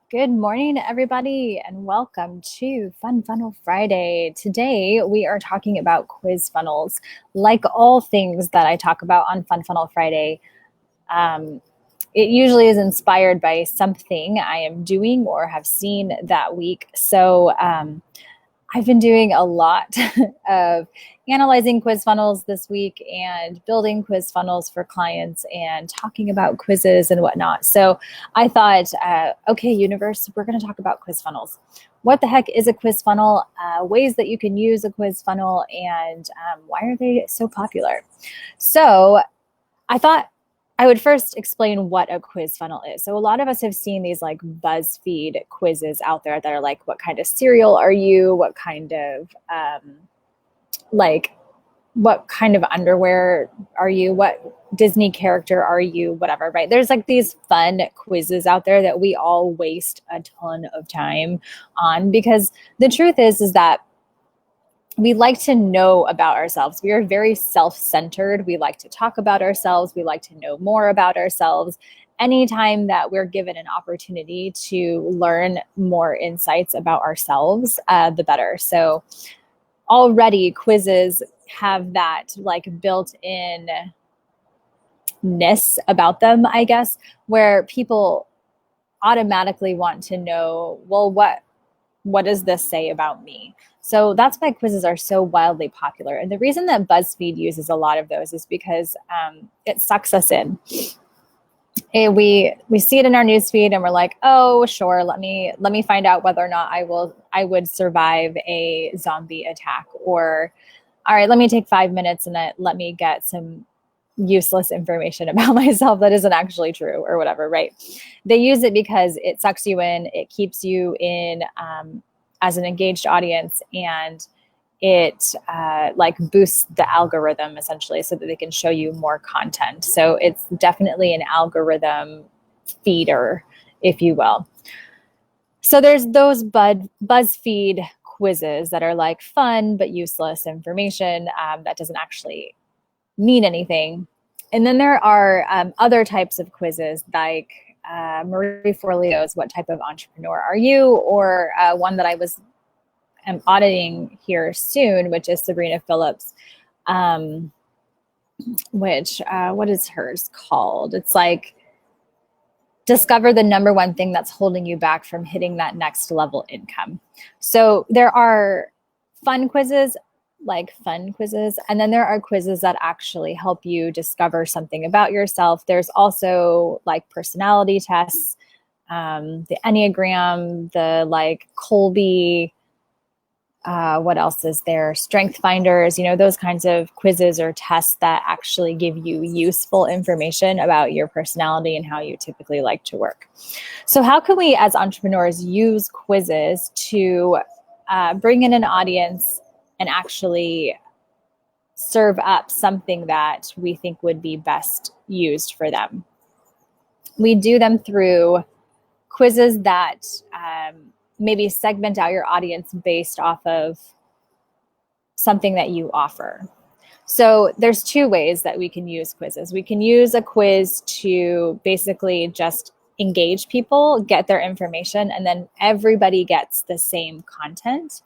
Good morning, everybody, and welcome to Fun Funnel Friday. Today, we are talking about quiz funnels. Like all things that I talk about on Fun Funnel Friday, um, it usually is inspired by something I am doing or have seen that week. So, I've been doing a lot of analyzing quiz funnels this week and building quiz funnels for clients and talking about quizzes and whatnot. So I thought, okay, universe, we're going to talk about quiz funnels. What the heck is a quiz funnel? Ways that you can use a quiz funnel, and why are they so popular? So I thought I would first explain what a quiz funnel is. So a lot of us have seen these like BuzzFeed quizzes out there that are like, what kind of cereal are you? What kind of like what kind of underwear are you? What Disney character are you? Whatever, right? There's like these fun quizzes out there that we all waste a ton of time on because the truth is that we like to know about ourselves. We are very self-centered. We like to talk about ourselves. We like to know more about ourselves. Anytime that we're given an opportunity to learn more insights about ourselves, the better. So already quizzes have that like built-in ness about them, I guess, where people automatically want to know, well, what does this say about me? So that's why quizzes are so wildly popular. And the reason that BuzzFeed uses a lot of those is because it sucks us in. And we see it in our newsfeed and we're like, oh, sure, let me find out whether or not I would survive a zombie attack. Or all right, let me take 5 minutes and let me get some useless information about myself that isn't actually true or whatever, right? They use it because it sucks you in, it keeps you in as an engaged audience, and it like boosts the algorithm essentially so that they can show you more content. So it's definitely an algorithm feeder, if you will. So there's those BuzzFeed quizzes that are like fun but useless information that doesn't actually mean anything. And then there are other types of quizzes like Marie Forleo's "What Type of Entrepreneur Are You?" or one that am auditing here soon, which is Sabrina Phillips, which what is hers called? It's like discover the number one thing that's holding you back from hitting that next level income. So there are fun quizzes, and then there are quizzes that actually help you discover something about yourself. There's also like personality tests, the Enneagram, the like Colby, what else is there? Strength finders, those kinds of quizzes or tests that actually give you useful information about your personality and how you typically like to work. So how can we as entrepreneurs use quizzes to bring in an audience and actually serve up something that we think would be best used for them? We do them through quizzes that maybe segment out your audience based off of something that you offer. So there's two ways that we can use quizzes. We can use a quiz to basically just engage people, get their information, and then everybody gets the same content.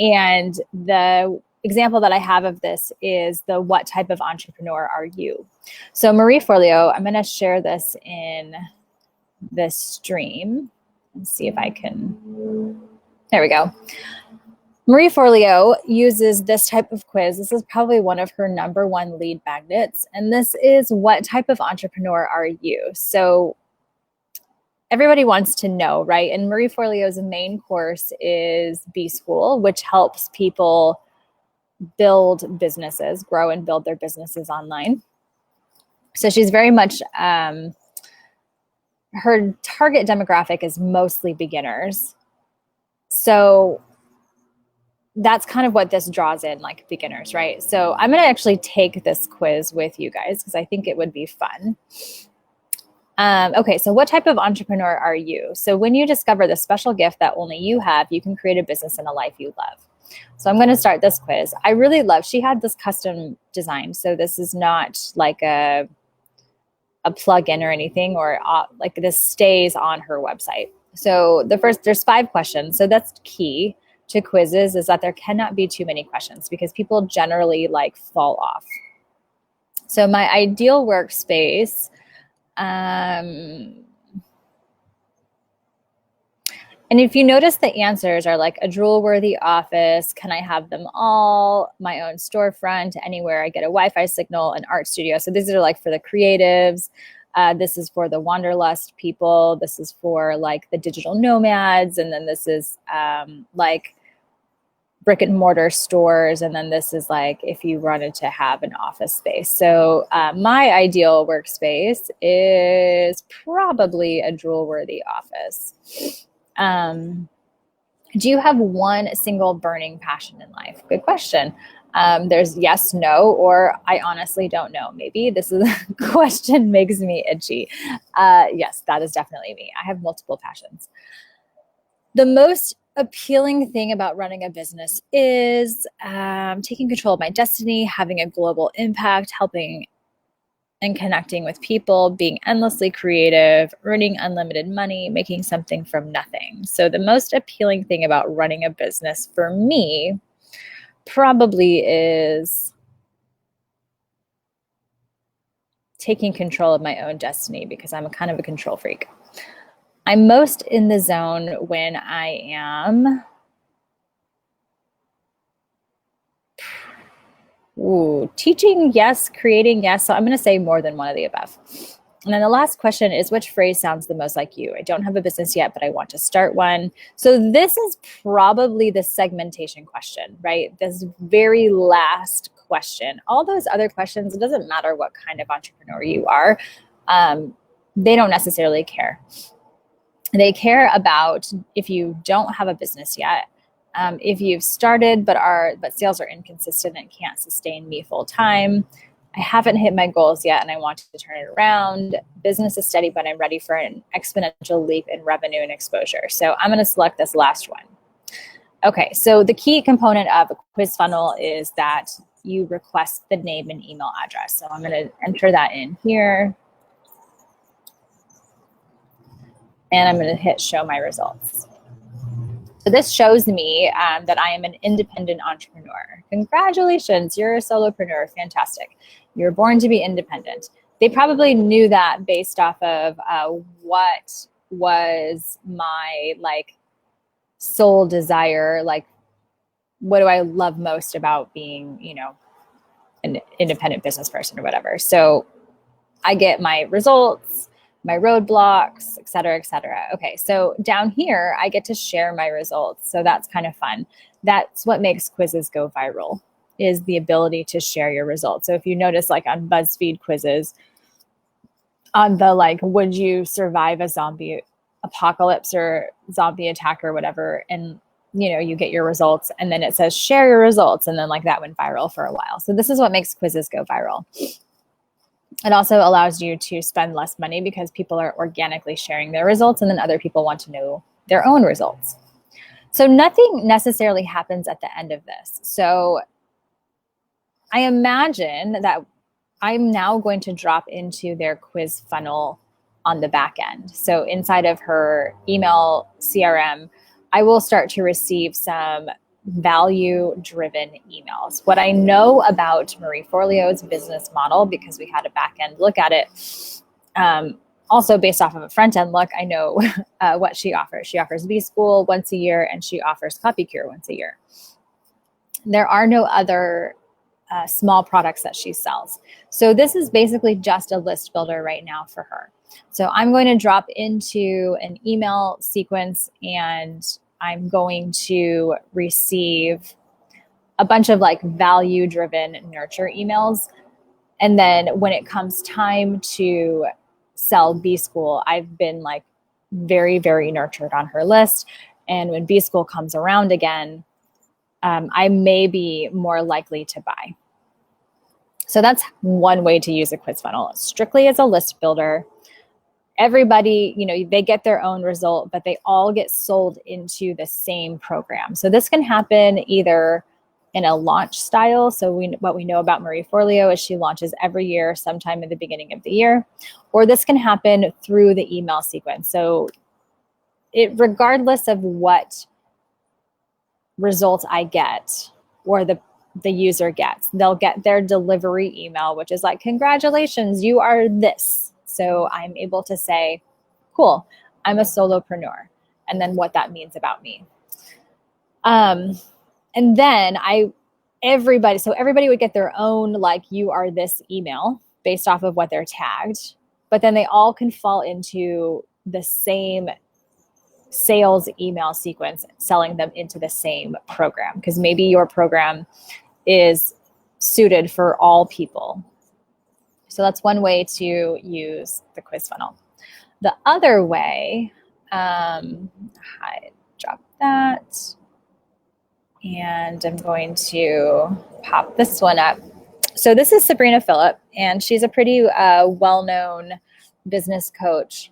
And the example that I have of this is the "What Type of Entrepreneur Are You?" So Marie Forleo, I'm going to share this in this stream and see if I can. There we go. Marie Forleo uses this type of quiz. This is probably one of her number one lead magnets. And this is "What type of entrepreneur are you?" So everybody wants to know, right? And Marie Forleo's main course is B-School, which helps people build businesses, grow and build their businesses online. So she's very much, her target demographic is mostly beginners. So that's kind of what this draws in, like beginners, right? So I'm going to actually take this quiz with you guys because I think it would be fun. Okay, so what type of entrepreneur are you? So when you discover the special gift that only you have, you can create a business and a life you love. So I'm going to start this quiz. I really love, she had this custom design. So this is not like a plug-in or anything, or like this stays on her website. So there's 5 questions. So that's key to quizzes, is that there cannot be too many questions because people generally like fall off. So my ideal workspace, and if you notice, the answers are like a drool-worthy office, can I have them all, my own storefront, anywhere I get a Wi-Fi signal, an art studio. So these are like for the creatives. This is for the wanderlust people. This is for like the digital nomads. And then this is like brick and mortar stores. And then this is like if you wanted to have an office space. So my ideal workspace is probably a drool-worthy office. Do you have one single burning passion in life? Good question. There's yes, no, or I honestly don't know. Maybe this is question makes me itchy. Yes, that is definitely me. I have multiple passions. The most appealing thing about running a business is taking control of my destiny, having a global impact, helping and connecting with people, being endlessly creative, earning unlimited money, making something from nothing. So the most appealing thing about running a business for me probably is taking control of my own destiny, because I'm a kind of a control freak. I'm most in the zone when I am teaching, yes. Creating, yes. So I'm going to say more than one of the above. And then the last question is, which phrase sounds the most like you? I don't have a business yet, but I want to start one. So this is probably the segmentation question, right? This very last question. All those other questions, it doesn't matter what kind of entrepreneur you are. They don't necessarily care. They care about if you don't have a business yet. If you've started but sales are inconsistent and can't sustain me full time, I haven't hit my goals yet and I want to turn it around. Business is steady, but I'm ready for an exponential leap in revenue and exposure. So I'm going to select this last one. Okay, so the key component of a quiz funnel is that you request the name and email address. So I'm going to enter that in here. And I'm going to hit show my results. So this shows me that I am an independent entrepreneur. Congratulations, you're a solopreneur. Fantastic. You're born to be independent. They probably knew that based off of what was my like soul desire, like what do I love most about being, you know, an independent business person or whatever. So I get my results, my roadblocks, et cetera, et cetera. Okay, so down here, I get to share my results. So that's kind of fun. That's what makes quizzes go viral, is the ability to share your results. So if you notice, like on BuzzFeed quizzes, on the like, would you survive a zombie apocalypse or zombie attack or whatever, and you know, you get your results and then it says share your results, and then like that went viral for a while. So this is what makes quizzes go viral. It also allows you to spend less money because people are organically sharing their results, and then other people want to know their own results. So nothing necessarily happens at the end of this. So I imagine that I'm now going to drop into their quiz funnel on the back end. So inside of her email CRM, I will start to receive some value-driven emails. What I know about Marie Forleo's business model, because we had a back-end look at it, also based off of a front-end look, I know what she offers. She offers B-School once a year, and she offers CopyCure once a year. There are no other small products that she sells. So this is basically just a list builder right now for her. So I'm going to drop into an email sequence, and I'm going to receive a bunch of like value-driven nurture emails. And then when it comes time to sell B-School, I've been like very, very nurtured on her list. And when B-School comes around again, I may be more likely to buy. So that's one way to use a quiz funnel, strictly as a list builder. Everybody, you know, they get their own result, but they all get sold into the same program. So this can happen either in a launch style. So what we know about Marie Forleo is she launches every year, sometime in the beginning of the year, or this can happen through the email sequence. So regardless of what results I get or the user gets, they'll get their delivery email, which is like, congratulations, you are this. So I'm able to say, cool, I'm a solopreneur, and then what that means about me. And then everybody would get their own, like, you are this email based off of what they're tagged, but then they all can fall into the same sales email sequence, selling them into the same program, because maybe your program is suited for all people. So that's one way to use the quiz funnel. The other way, I drop that, and I'm going to pop this one up. So this is Sabrina Phillip, and she's a pretty well-known business coach.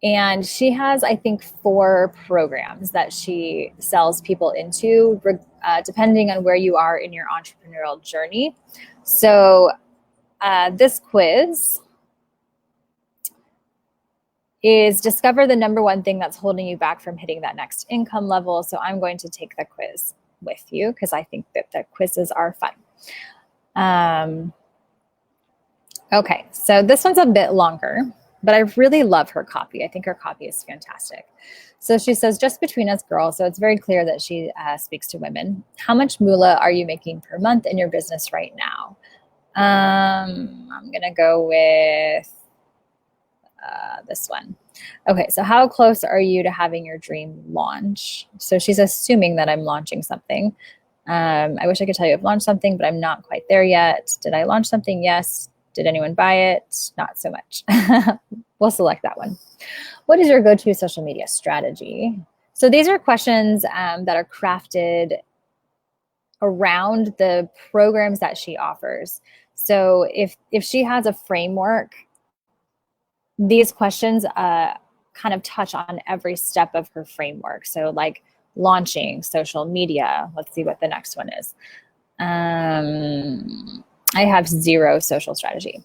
And she has, I think, 4 programs that she sells people into, depending on where you are in your entrepreneurial journey. So this quiz is discover the number one thing that's holding you back from hitting that next income level. So I'm going to take the quiz with you because I think that the quizzes are fun. Okay, so this one's a bit longer, but I really love her copy. I think her copy is fantastic. So she says, just between us, girls. So it's very clear that she speaks to women. How much moolah are you making per month in your business right now? I'm going to go with this one. Okay, so how close are you to having your dream launch? So she's assuming that I'm launching something. I wish I could tell you I've launched something, but I'm not quite there yet. Did I launch something? Yes. Did anyone buy it? Not so much. We'll select that one. What is your go-to social media strategy? So these are questions that are crafted around the programs that she offers. So if she has a framework, these questions kind of touch on every step of her framework. So like launching, social media. Let's see what the next one is. I have 0 social strategy.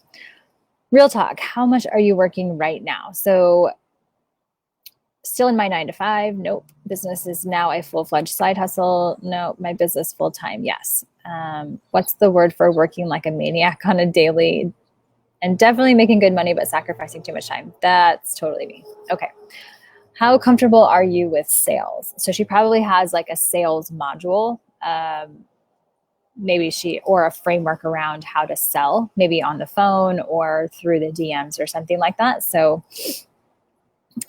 Real talk, how much are you working right now? So still in my 9-to-5? Nope. Business is now a full-fledged side hustle? No. My business full-time? Yes. What's the word for working like a maniac on a daily and definitely making good money but sacrificing too much time? That's totally me. Okay. How comfortable are you with sales? So she probably has like a sales module. Maybe or a framework around how to sell, maybe on the phone or through the DMs or something like that. So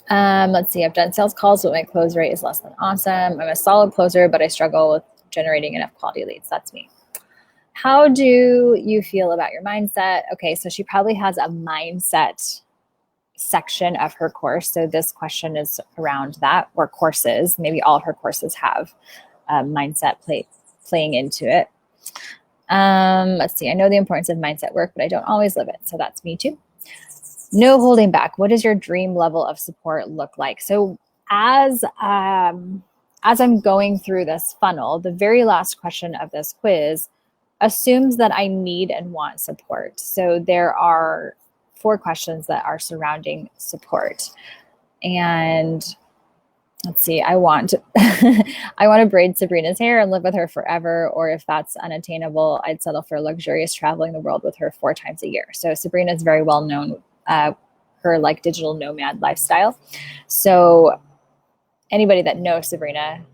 let's see, I've done sales calls, but my close rate is less than awesome. I'm a solid closer, but I struggle with generating enough quality leads. That's me. How do you feel about your mindset? Okay, so she probably has a mindset section of her course. So this question is around that, or courses. Maybe all of her courses have mindset playing into it. Let's see. I know the importance of mindset work, but I don't always live it. So that's me too. No holding back. What does your dream level of support look like? So as I'm going through this funnel, the very last question of this quiz assumes that I need and want support. So there are 4 questions that are surrounding support. And let's see, I want to braid Sabrina's hair and live with her forever, or if that's unattainable, I'd settle for luxurious traveling the world with her 4 times a year. So Sabrina is very well known, her like digital nomad lifestyle. So anybody that knows Sabrina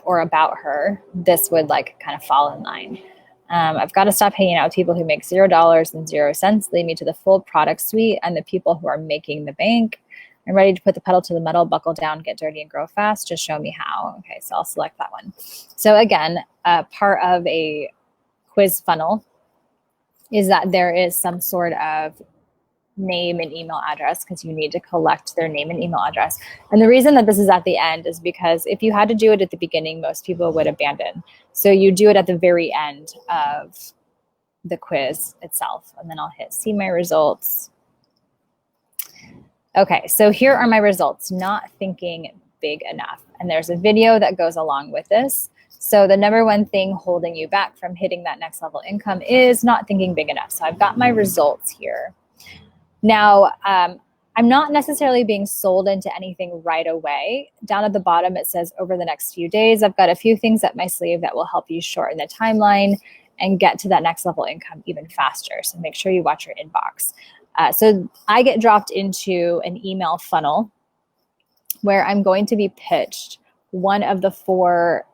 or about her, this would like kind of fall in line. I've got to stop hanging out with people who make $0 and 0 cents. Lead me to the full product suite and the people who are making the bank. I'm ready to put the pedal to the metal, buckle down, get dirty, and grow fast. Just show me how. Okay, so I'll select that one. So again, part of a quiz funnel is that there is some sort of name and email address, because you need to collect their name and email address. And the reason that this is at the end is because if you had to do it at the beginning, most people would abandon. So you do it at the very end of the quiz itself. And then I'll hit see my results. Okay, so here are my results, not thinking big enough. And there's a video that goes along with this. So the number one thing holding you back from hitting that next level income is not thinking big enough. So I've got my results here. Now, I'm not necessarily being sold into anything right away. Down at the bottom, it says over the next few days, I've got a few things up my sleeve that will help you shorten the timeline and get to that next level income even faster. So make sure you watch your inbox. So I get dropped into an email funnel where I'm going to be pitched one of the 4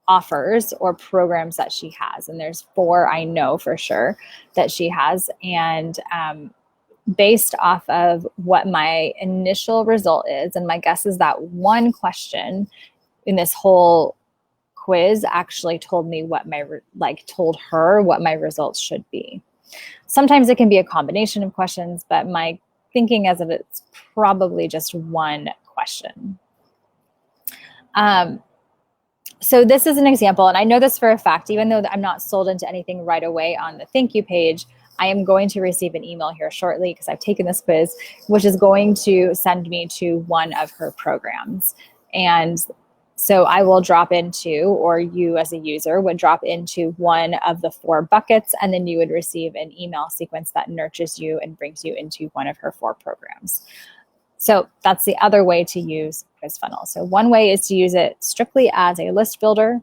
offers or programs that she has. And there's 4 I know for sure that she has. And based off of what my initial result is, and my guess is that one question in this whole quiz actually told me what my told her what my results should be. Sometimes it can be a combination of questions, but my thinking as of it's probably just one question. So this is an example, and I know this for a fact, even though I'm not sold into anything right away on the thank you page, I am going to receive an email here shortly because I've taken this quiz, which is going to send me to one of her programs. And so I will drop into, or you as a user would drop into one of the 4 buckets, and then you would receive an email sequence that nurtures you and brings you into one of her 4 programs. So that's the other way to use QuizFunnel. So one way is to use it strictly as a list builder,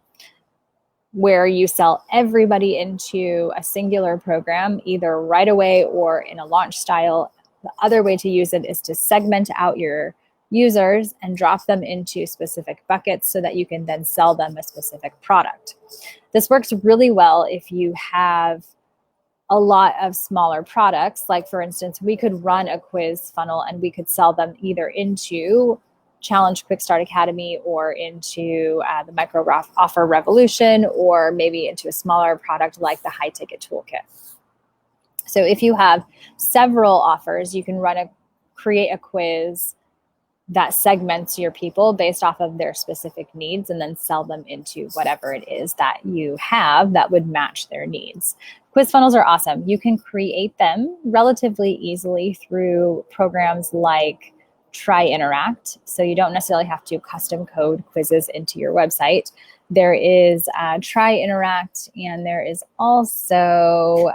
where you sell everybody into a singular program, either right away or in a launch style. The other way to use it is to segment out your users and drop them into specific buckets so that you can then sell them a specific product. This works really well if you have a lot of smaller products. Like for instance, we could run a quiz funnel and we could sell them either into Challenge Quick Start Academy or into the Micro Offer Revolution, or maybe into a smaller product like the High Ticket Toolkit. So if you have several offers, you can create a quiz that segments your people based off of their specific needs and then sell them into whatever it is that you have that would match their needs. Quiz funnels are awesome. You can create them relatively easily through programs like TryInteract. So you don't necessarily have to custom code quizzes into your website. There is TryInteract, and there is also,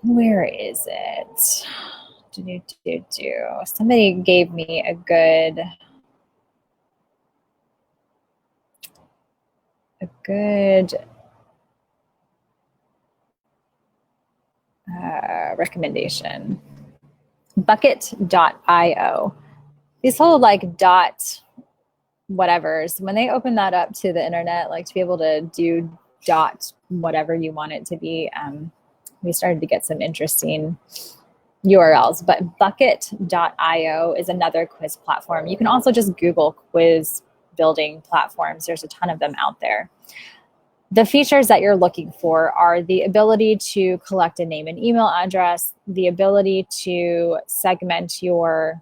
where is it? Somebody gave me a good recommendation. Bucket.io. These whole dot whatevers, when they open that up to the internet, to be able to do dot whatever you want it to be, we started to get some interesting URLs. But bucket.io is another quiz platform. You can also just Google quiz building platforms. There's a ton of them out there. The features that you're looking for are the ability to collect a name and email address, the ability to segment your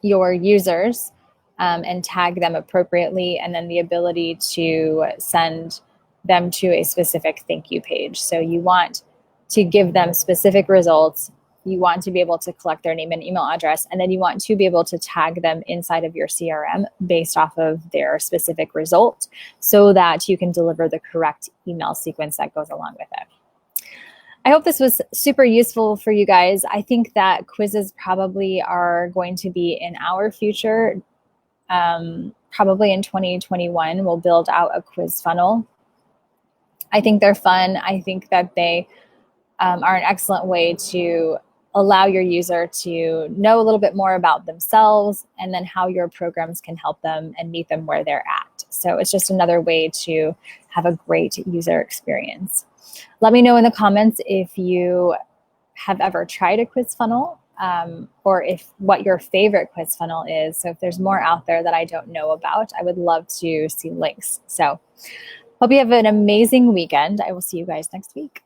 users and tag them appropriately, and then the ability to send them to a specific thank you page. So you want to give them specific results. You want to be able to collect their name and email address, and then you want to be able to tag them inside of your CRM based off of their specific result so that you can deliver the correct email sequence that goes along with it. I hope this was super useful for you guys. I think that quizzes probably are going to be in our future. Probably in 2021, we'll build out a quiz funnel. I think they're fun. I think that they are an excellent way to allow your user to know a little bit more about themselves and then how your programs can help them and meet them where they're at. So it's just another way to have a great user experience. Let me know in the comments if you have ever tried a quiz funnel, or what your favorite quiz funnel is. So if there's more out there that I don't know about, I would love to see links. So hope you have an amazing weekend. I will see you guys next week.